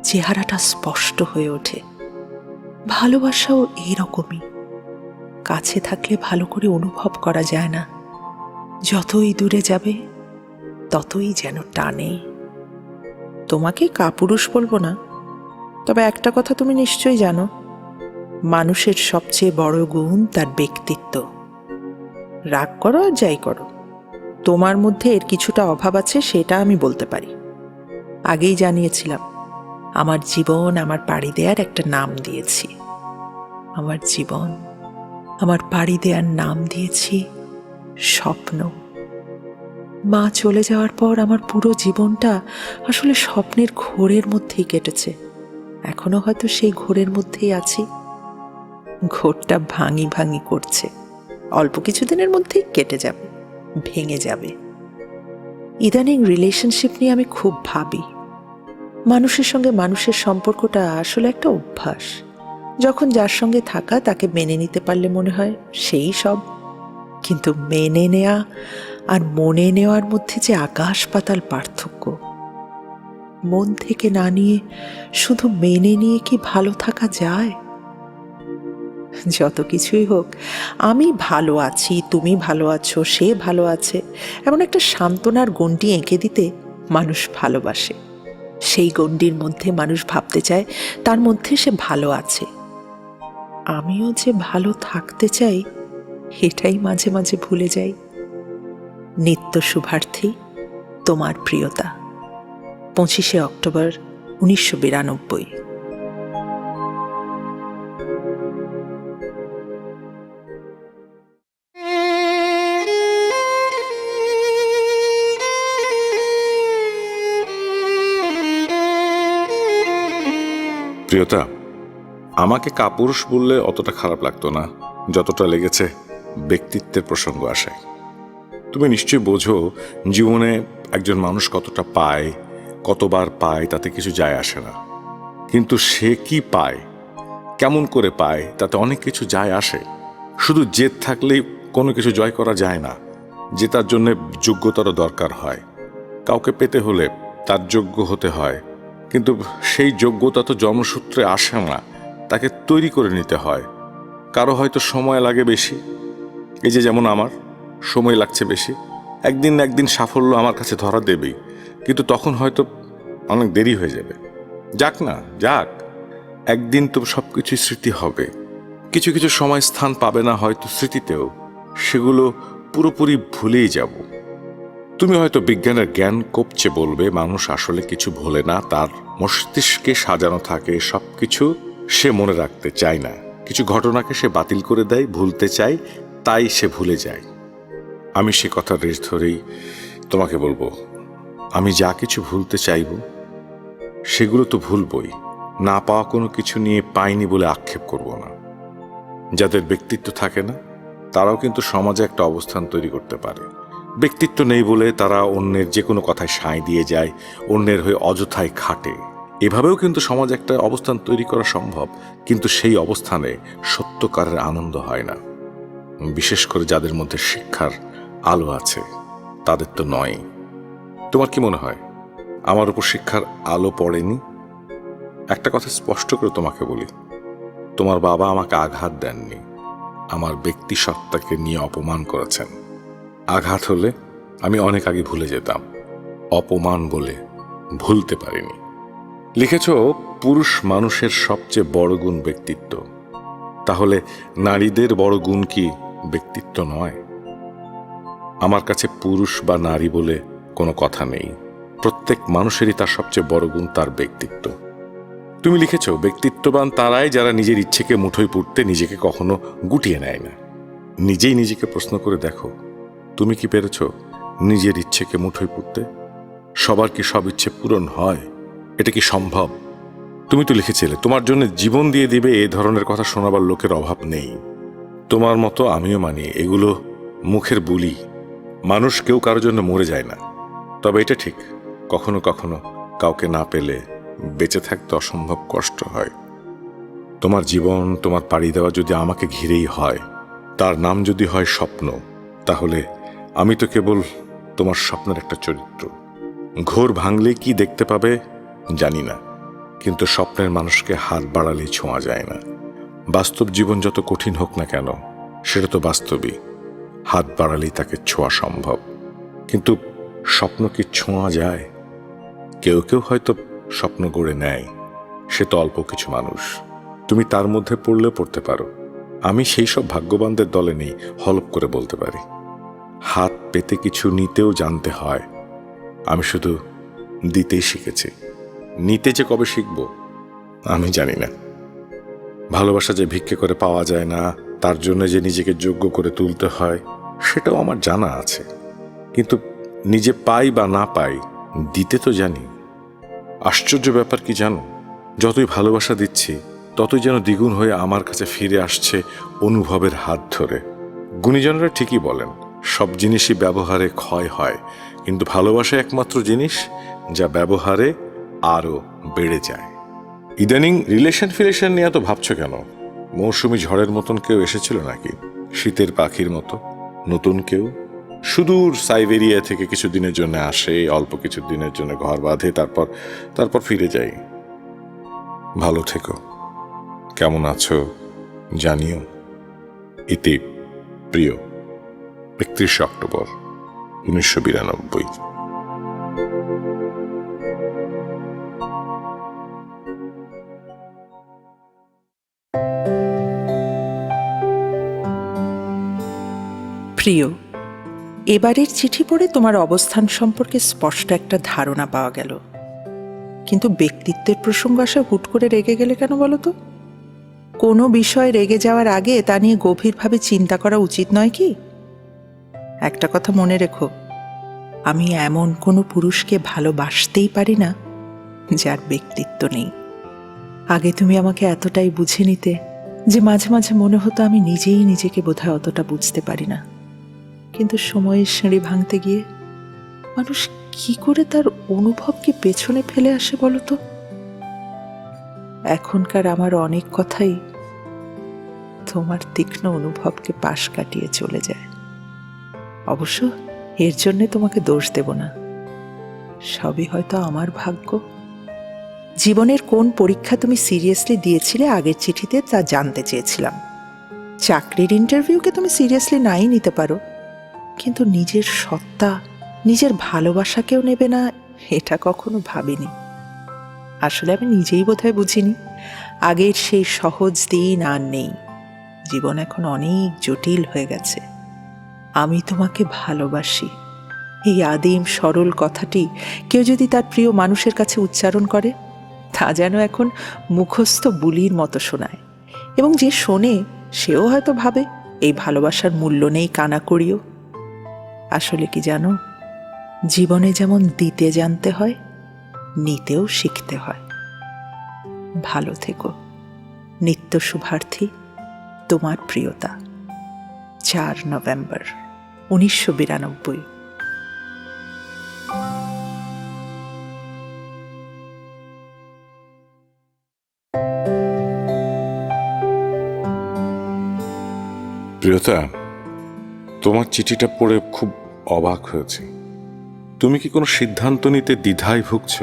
চেহারাটা স্পষ্ট হয়ে ওঠে। ভালোবাসাও এইরকমই, কাছে থাকলে ভালো করে অনুভব করা যায় না, যতই দূরে যাবে ততই যেন টানে। তোমাকে কাপুরুষ বলবো না, তবে একটা কথা তুমি নিশ্চয়ই জানো, মানুষের সবচেয়ে বড় গুণ তার ব্যক্তিত্ব। রাগ করো আর যাই করো, তোমার মধ্যে এর কিছুটা অভাব আছে সেটা আমি বলতে পারি। আগেই জানিয়েছিলাম আমার জীবন আমার পাড়ি দেয়ার একটা নাম দিয়েছি। আমার জীবন আমার পাড়ি দেয়ার নাম দিয়েছি স্বপ্ন। মা চলে যাওয়ার পর আমার পুরো জীবনটা আসলে স্বপ্নের ঘোরের মধ্যেই কেটেছে। এখনো হয়তো সেই ঘোরের মধ্যেই আছি। ঘোরটা ভাঙি ভাঙি করছে, অল্প কিছুদিনের মধ্যেই কেটে যাবে, ভেঙে যাবে। ইদানিং রিলেশনশিপ নিয়ে আমি খুব ভাবি। মানুষের সঙ্গে মানুষের সম্পর্কটা আসলে একটা অভ্যাস। যখন যার সঙ্গে থাকা তাকে মেনে নিতে পারলে মনে হয় সেই সব। কিন্তু মেনে নেয়া আর মনে নেওয়ার মধ্যে যে আকাশ পাতাল পার্থক্য। মন থেকে না নিয়ে শুধু মেনে নিয়ে কি ভালো থাকা যায়? যত কিছুই হোক, আমি ভালো আছি, তুমি ভালো আছো, সে ভালো আছে, এমন একটা সান্ত্বনার গণ্ডি এঁকে দিতে মানুষ ভালোবাসে। সেই গণ্ডির মধ্যে মানুষ ভাবতে চায় তার মধ্যে সে ভালো আছে। আমিও যে ভালো থাকতে চাই এটাই মাঝে মাঝে ভুলে যাই। নিত্য শুভার্থী, তোমার প্রিয়তা। 25 অক্টোবর 1992। প্রিয়তা, আমাকে কাপুরুষ বললে অতটা খারাপ লাগতো না যতটা লেগেছে ব্যক্তিত্বের প্রসঙ্গ আসায়। তুমি নিশ্চয়ই বোঝো জীবনে একজন মানুষ কতটা পায়, কতবার পায় তাতে কিছু যায় আসে না, কিন্তু সে কি পায়, কেমন করে পায় তাতে অনেক কিছু যায় আসে। শুধু জেদ থাকলেই কোনো কিছু জয় করা যায় না, জেতার জন্য যোগ্যতারও দরকার হয়। কাউকে পেতে হলে তার যোগ্য হতে হয়, কিন্তু সেই যোগ্যতা তো জন্মসূত্রে আসে না, তাকে তৈরি করে নিতে হয়। কারো হয়তো সময় লাগে বেশি, এই যে যেমন আমার সময় লাগছে বেশি। একদিন না একদিন সাফল্য আমার কাছে ধরা দেবেই, কিন্তু তখন হয়তো অনেক দেরি হয়ে যাবে। যাক না যাক, একদিন তো সব কিছুই স্মৃতি হবে। কিছু কিছু সময় স্থান পাবে না হয়তো স্মৃতিতেও, সেগুলো পুরোপুরি ভুলেই যাব। তুমি হয়তো বিজ্ঞানের জ্ঞান কপচে বলবে মানুষ আসলে কিছু ভোলে না, তার মস্তিষ্কে সাজানো থাকে সবকিছু, সে মনে রাখতে চায় না। কিছু ঘটনাকে সে বাতিল করে দেয়, ভুলতে চায়, তাই সে ভুলে যায়। আমি সে কথার রেশ ধরেই তোমাকে বলবো, আমি যা কিছু ভুলতে চাইব সেগুলো তো ভুলবই, না পাওয়া কোনো কিছু নিয়ে পাইনি বলে আক্ষেপ করব না। যাদের ব্যক্তিত্ব থাকে না তারাও কিন্তু সমাজে একটা অবস্থান তৈরি করতে পারে। ব্যক্তিত্ব নেই বলে তারা অন্যের যে কোনো কথায় সায় দিয়ে যায়, অন্যের হয়ে অযথায় খাটে। এভাবেও কিন্তু সমাজে একটা অবস্থান তৈরি করা সম্ভব, কিন্তু সেই অবস্থানে সত্যকারের আনন্দ হয় না। বিশেষ করে যাদের মধ্যে শিক্ষার আলো আছে তাদের তো নয়। তোমার কি মনে হয় আমার উপর শিক্ষার আলো পড়েনি? একটা কথা স্পষ্ট করে তোমাকে বলি, তোমার বাবা আমাকে আঘাত দেননি, আমার ব্যক্তি সত্তাকে নিয়ে অপমান করেছেন। আঘাত হলে আমি অনেক আগে ভুলে যেতাম, অপমান বলে ভুলতে পারিনি। লিখেছ পুরুষ মানুষের সবচেয়ে বড় গুণ ব্যক্তিত্ব। তাহলে নারীদের বড় গুণ কি ব্যক্তিত্ব নয়? আমার কাছে পুরুষ বা নারী বলে কোনো কথা নেই, প্রত্যেক মানুষেরই তার সবচেয়ে বড় গুণ তার ব্যক্তিত্ব। তুমি লিখেছ ব্যক্তিত্ববান তারাই যারা নিজের ইচ্ছেকে মুঠোয় পুরতে নিজেকে কখনো গুটিয়ে নেয় না। নিজেই নিজেকে প্রশ্ন করে দেখো, তুমি কি পেরেছ নিজের ইচ্ছেকে মুঠোয় পুরতে? সবার কি সব ইচ্ছে পূরণ হয়? এটা কি সম্ভব? তুমি তো লিখেছিলে তোমার জন্য জীবন দিয়ে দিবে, এই ধরনের কথা শোনাবার লোকের অভাব নেই। তোমার মতো আমিও মানি এগুলো মুখের বুলি। মানুষ কেউ কারোর জন্য মরে যায় না। তবে এটা ঠিক, কখনো কখনো কাউকে না পেলে বেঁচে থাকতে অসম্ভব কষ্ট হয়। তোমার জীবন, তোমার পাড়ি দেওয়া যদি আমাকে ঘিরেই হয়, তার নাম যদি হয় স্বপ্ন, তাহলে আমি তো কেবল তোমার স্বপ্নের একটা চরিত্র। ঘোর ভাঙলে কি দেখতে পাবে জানি না, কিন্তু স্বপ্নের মানুষকে হাত বাড়ালেই ছোঁয়া যায় না। বাস্তব জীবন যত কঠিন হোক না কেন, সেটা তো বাস্তবই, হাত বাড়ালেই তাকে ছোঁয়া সম্ভব। কিন্তু স্বপ্ন কি ছোঁয়া যায়? কেউ কেউ হয়তো স্বপ্ন গড়ে নেয়, সে তো অল্প কিছু মানুষ। তুমি তার মধ্যে পড়লেও পড়তে পারো। আমি সেই সব ভাগ্যবানদের দলে নেই, হলপ করে বলতে পারি। হাত পেতে কিছু নিতেও জানতে হয়, আমি শুধু দিতেই শিখেছি। নিতে যে কবে শিখব আমি জানি না। ভালোবাসা যে ভিক্ষে করে পাওয়া যায় না, তার জন্য যে নিজেকে যোগ্য করে তুলতে হয়, সেটাও আমার জানা আছে। কিন্তু নিজে পাই বা না পাই, দিতে তো জানি। আশ্চর্য ব্যাপার কি জানো, যতই ভালোবাসা দিচ্ছি ততই যেন দ্বিগুণ হয়ে আমার কাছে ফিরে আসছে অনুভবের হাত ধরে। গুণীজনরা ঠিকই বলেন সব জিনিসই ব্যবহারে ক্ষয় হয়, কিন্তু ভালোবাসা একমাত্র জিনিস যা ব্যবহারে আরো বেড়ে যায়। ইদানিং রিলেশন নিয়ে এত ভাবছো কেন? মৌসুমী ঝড়ের মতন কেউ এসেছিল নাকি? শীতের পাখির মতো নতুন কেউ সুদূর সাইবেরিয়া থেকে কিছুদিনের জন্য আসে, অল্প কিছু দিনের জন্য ঘর বাঁধে, তারপর ফিরে যাই। ভালো থেকো, কেমন আছো জানিও। ইতি প্রিয়, 31 অক্টোবর 1992। প্রিয়, এবারের চিঠি পড়ে তোমার অবস্থান সম্পর্কে স্পষ্ট একটা ধারণা পাওয়া গেল, কিন্তু ব্যক্তিত্বের প্রসঙ্গ আসা হুট করে রেগে গেলে কেন বলো তো? কোনো বিষয় রেগে যাওয়ার আগে তা নিয়ে গভীরভাবে চিন্তা করা উচিত নয় কি? একটা কথা মনে রেখো, আমি এমন কোনো পুরুষকে ভালোবাসতেই পারি না যার ব্যক্তিত্ব নেই। আগে তুমি আমাকে এতটাই বুঝে নিতে যে মাঝে মাঝে মনে হতো আমি নিজেই নিজেকে বোধহয় অতটা বুঝতে পারি না। কিন্তু সময়ের সিঁড়ি ভাঙতে গিয়ে মানুষ কি করে তার অনুভবকে পেছনে ফেলে আসে বলো তো? এখনকার আমার অনেক কথাই তোমার তীক্ষ্ণ অনুভবকে পাশ কাটিয়ে চলে যায়। অবশ্য এর জন্যে তোমাকে দোষ দেব না, সবই হয়তো আমার ভাগ্য। জীবনের কোন পরীক্ষা তুমি সিরিয়াসলি দিয়েছিলে আগের চিঠিতে তা জানতে চেয়েছিলাম। চাকরির ইন্টারভিউকে তুমি সিরিয়াসলি নাই নিতে পারো, কিন্তু নিজের সত্তা, নিজের ভালোবাসাকেও নেবে না এটা কখনো ভাবিনি। আসলে আমি নিজেই বোধহয় বুঝিনি আগের সেই সহজ দিন আর নেই। জীবন এখন অনেক জটিল হয়ে গেছে। আমি তোমাকে ভালোবাসি, এই আদিম সরল কথাটি কেউ যদি তার প্রিয় মানুষের কাছে উচ্চারণ করে, তা যেন এখন মুখস্থ বুলির মতো শোনায়। এবং যে শোনে সেও হয়তো ভাবে এই ভালোবাসার মূল্য নেই কানা করিও। আসলে কি জানো, জীবনে যেমন দিতে জানতে হয়, নিতেও শিখতে হয়। ভালো থেকো। নিত্য শুভার্থী, তোমার প্রিয়তা। 4 নভেম্বর 1992। প্রিয়তা, তোমার চিঠিটা পড়ে খুব অবাক হয়েছে। তুমি কি কোনো সিদ্ধান্ত নিতে দ্বিধায় ভুগছ?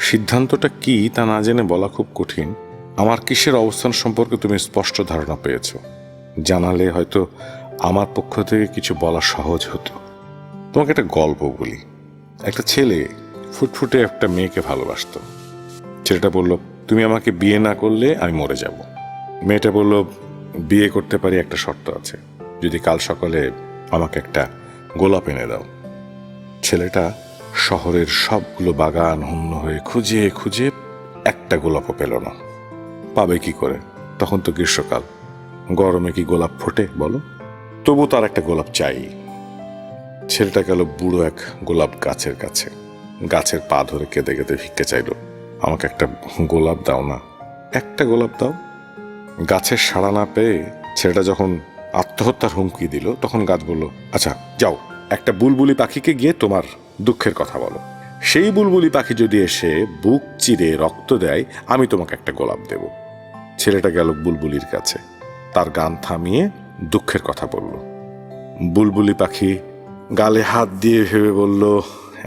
সিদ্ধান্তটা কি তা না জেনে বলা খুব কঠিন। আমার কিসের অবস্থান সম্পর্কে তুমি স্পষ্ট ধারণা পেয়েছ। জানালে হয়তো আমার পক্ষ থেকে কিছু বলা সহজ হতো। তোমাকে একটা গল্প বলি। একটা ছেলে ফুটফুটে একটা মেয়েকে ভালোবাসত। ছেলেটা বলল, তুমি আমাকে বিয়ে না করলে আমি মরে যাব। মেয়েটা বলল, বিয়ে করতে পারি, একটা শর্ত আছে, যদি কাল সকালে আমাকে একটা গোলাপ এনে দাও। ছেলেটা শহরের সবগুলো বাগান হন্য হয়ে খুঁজে খুঁজে একটা গোলাপও পেল না। পাবে কি করে? তখন তো গ্রীষ্মকাল, গরমে কি গোলাপ ফোটে বলো? তবু তার একটা গোলাপ চাই। ছেলেটা গেল বুড়ো এক গোলাপ গাছের কাছে, গাছের পা ধরে কেঁদে কেঁদে ভিক্ষে চাইল, আমাকে একটা গোলাপ দাও না, একটা গোলাপ দাও। গাছের সাড়া না পেয়ে ছেলেটা যখন আত্মহত্যার হুমকি দিল, তখন গাছ বলল, আচ্ছা যাও, একটা বুলবুলি পাখিকে গিয়ে তোমার দুঃখের কথা বলো। সেই বুলবুলি পাখি যদি এসে বুক চিরে রক্ত দেয়, আমি তোমাকে একটা গোলাপ দেব। ছেলেটা গেল বুলবুলির কাছে, তার গান থামিয়ে দুঃখের কথা বলল। বুলবুলি পাখি গালে হাত দিয়ে ভেবে বলল,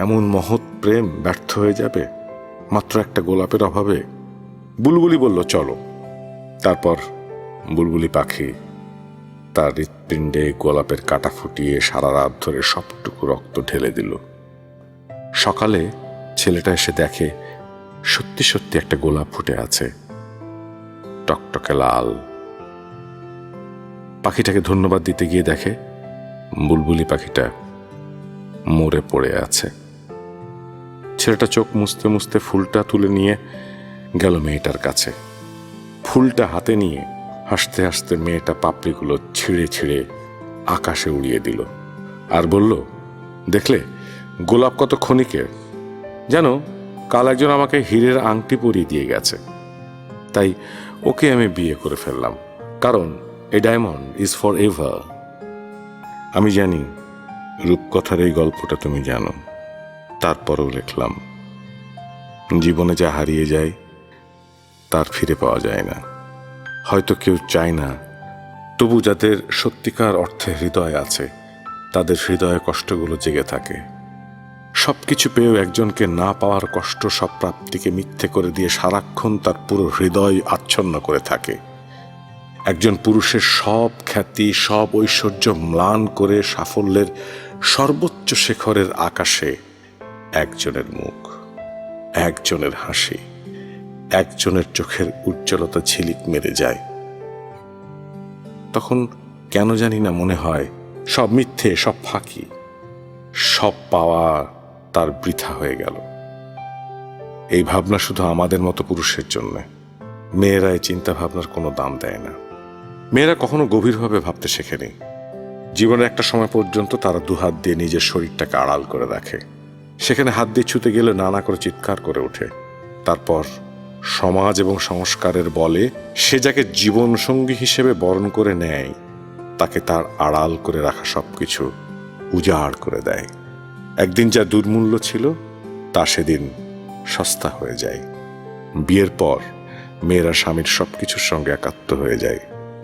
এমন মহৎ প্রেম ব্যর্থ হয়ে যাবে মাত্র একটা গোলাপের অভাবে? বুলবুলি বলল, চলো। তারপর বুলবুলি পাখি তার হৃৎপিণ্ডে গোলাপের কাঁটা ফুটিয়ে সারা রাত ধরে সবটুকু রক্ত ঢেলে দিল। সকালে ছেলেটা এসে দেখে সত্যি সত্যি একটা গোলাপ ফুটে আছে, টকটকে লাল। পাখিটাকে ধন্যবাদ দিতে গিয়ে দেখে বুলবুলি পাখিটা মরে পড়ে আছে। ছেলেটা চোখ মুছতে মুছতে ফুলটা তুলে নিয়ে গেল মেয়েটার কাছে। ফুলটা হাতে নিয়ে হাসতে হাসতে মেয়েটা পাপড়িগুলো ছিঁড়ে ছিঁড়ে আকাশে উড়িয়ে দিল আর বলল, দেখলে গোলাপ কত ক্ষণিকের। জানো, কাল একজন আমাকে হীরের আংটি পরিয়ে দিয়ে গেছে, তাই ওকে আমি বিয়ে করে ফেললাম, কারণ a diamond is for ever. আমি জানি রূপকথার এই গল্পটা তুমি জানো, তারপরও লিখলাম। জীবনে যা হারিয়ে যায় তার ফিরে পাওয়া যায় না। হয়তো কেউ চায় না, তবু যাদের সত্যিকার অর্থে হৃদয় আছে, তাদের হৃদয়ে কষ্টগুলো জেগে থাকে। সবকিছু পেয়েও একজনকে না পাওয়ার কষ্ট সব প্রাপ্তিকে মিথ্যে করে দিয়ে সারাক্ষণ তার পুরো হৃদয় আচ্ছন্ন করে থাকে। একজন পুরুষের সব খ্যাতি, সব ঐশ্বর্য ম্লান করে সাফল্যের সর্বোচ্চ শিখরের আকাশে একজনের মুখ, একজনের হাসি, একজনের চোখের উজ্জ্বলতা ঝিলিক মেরে যায়। তখন কেন জানি না মনে হয় সব মিথ্যে, সব ফাঁকি, সব পাওয়া তার বৃথা হয়ে গেল। এই ভাবনা শুধু আমাদের মতো পুরুষের জন্য। মেয়েরা এই চিন্তা ভাবনার কোনো দাম দেয় না। মেয়েরা কখনো গভীরভাবে ভাবতে শেখেনি। জীবনের একটা সময় পর্যন্ত তারা দুহাত দিয়ে নিজের শরীরটাকে আড়াল করে রাখে, সেখানে হাত দিয়ে ছুতে গেলে নানা করে চিৎকার করে ওঠে। তারপর সমাজ এবং সংস্কারের বলে সে যাকে জীবনসঙ্গী হিসেবে বরণ করে নেয়, তাকে তার আড়াল করে রাখা সবকিছু উজাড় করে দেয়। একদিন যা দুর্মূল্য ছিল তা সেদিন সস্তা হয়ে যায়। বিয়ের পর মেয়েরা স্বামীর সবকিছুর সঙ্গে একাত্ম হয়ে যায়,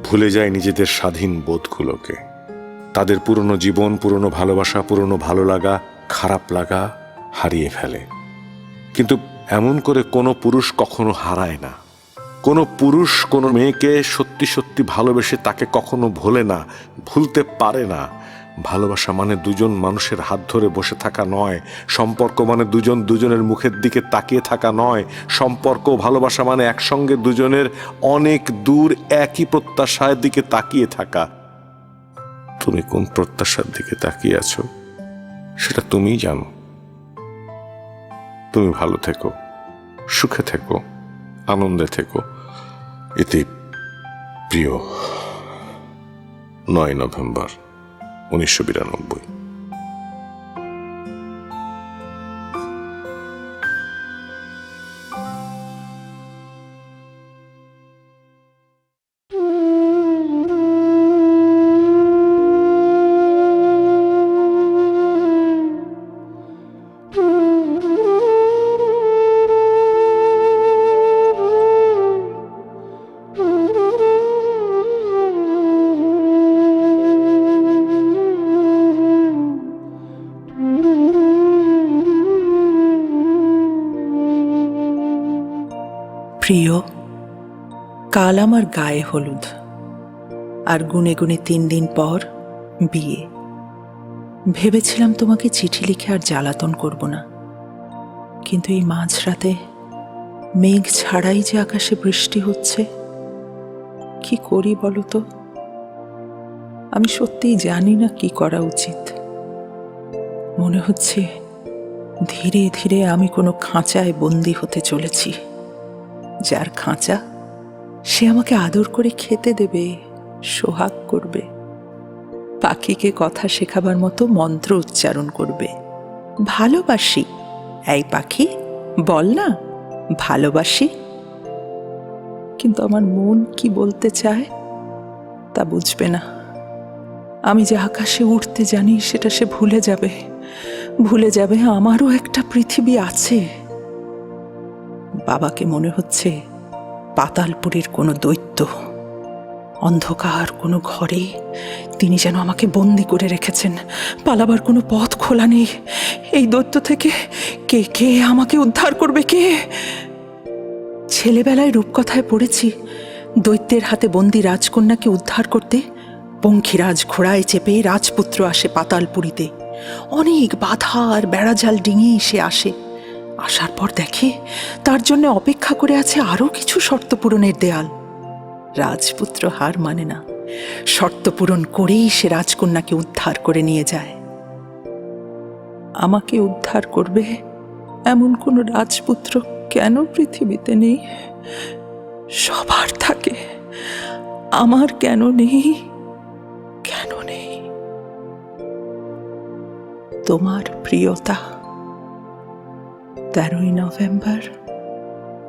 ভুলে যায় নিজেদের স্বাধীন বোধগুলোকে। তাদের পুরনো জীবন, পুরনো ভালোবাসা, পুরনো ভালো লাগা, খারাপ লাগা হারিয়ে ফেলে। কিন্তু এমন করে কোনো পুরুষ কখনো হারায় না। কোনো পুরুষ কোনো মেয়েকে সত্যি সত্যি ভালোবেসে তাকে কখনো ভোলে না, ভুলতে পারে না। ভালোবাসা মানে দুজন মানুষের হাত ধরে বসে থাকা নয়, সম্পর্ক মানে দুজন দুজনের মুখের দিকে তাকিয়ে থাকা নয়, সম্পর্ক ভালোবাসা মানে একসঙ্গে দুজনের অনেক দূর একই প্রত্যাশার দিকে তাকিয়ে থাকা। তুমি কোন প্রত্যাশার দিকে তাকিয়ে আছো সেটা তুমিই জানো। তুমি ভালো থেকো, সুখে থেকো, আনন্দে থেকো। এতে প্রিয়। 9 নভেম্বর 1992। প্রিয়, কাল আমার গায়ে হলুদ, আর গুনে গুনে 3 দিন পর বিয়ে। ভেবেছিলাম তোমাকে চিঠি লিখে আর জ্বালাতন করব না, কিন্তু এই মাঝরাতে মেঘ ছাড়াই যে আকাশে বৃষ্টি হচ্ছে, কি করি বলো তো? আমি সত্যিই জানি না কি করা উচিত। মনে হচ্ছে ধীরে ধীরে আমি কোনো খাঁচায় বন্দি হতে চলেছি। যার খাঁচা, সে আমাকে আদর করে খেতে দেবে, সোহাগ করবে, পাখিকে কথা শেখাবার মতো মন্ত্র উচ্চারণ করবে। ভালোবাসি, এই পাখি বল না ভালোবাসি। কিন্তু আমার মন কি বলতে চায় তা বুঝবে না। আমি যে আকাশে উঠতে জানি সেটা সে ভুলে যাবে, ভুলে যাবে আমারও একটা পৃথিবী আছে। বাবাকে মনে হচ্ছে পাতালপুরীর কোনো দৈত্য। অন্ধকার কোনো ঘরে তিনি যেন আমাকে বন্দি করে রেখেছেন, পালাবার কোনো পথ খোলা নেই। এই দৈত্য থেকে কে কে আমাকে উদ্ধার করবে? কে? ছেলেবেলায় রূপকথায় পড়েছি, দৈত্যের হাতে বন্দি রাজকন্যাকে উদ্ধার করতে পঙ্খিরাজ ঘোড়ায় চেপে রাজপুত্র আসে পাতালপুরীতে। অনেক বাধা আর বেড়াজাল ডিঙিয়ে সে আসে। আসার পর দেখে তার জন্য অপেক্ষা করে আছে আরো কিছু শর্ত পূরণের দেয়াল। রাজপুত্র হার মানে না, শর্ত পূরণ করেই সে রাজকন্যাকে উদ্ধার করে নিয়ে যায়। আমাকে উদ্ধার করবে এমন কোন রাজপুত্র কেন পৃথিবীতে নেই? সবার থাকে, আমার কেন নেই? কেন নেই? তোমার প্রিয়তা, 13 নভেম্বর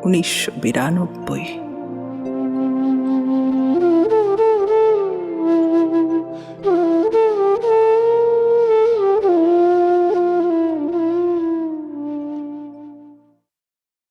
1992।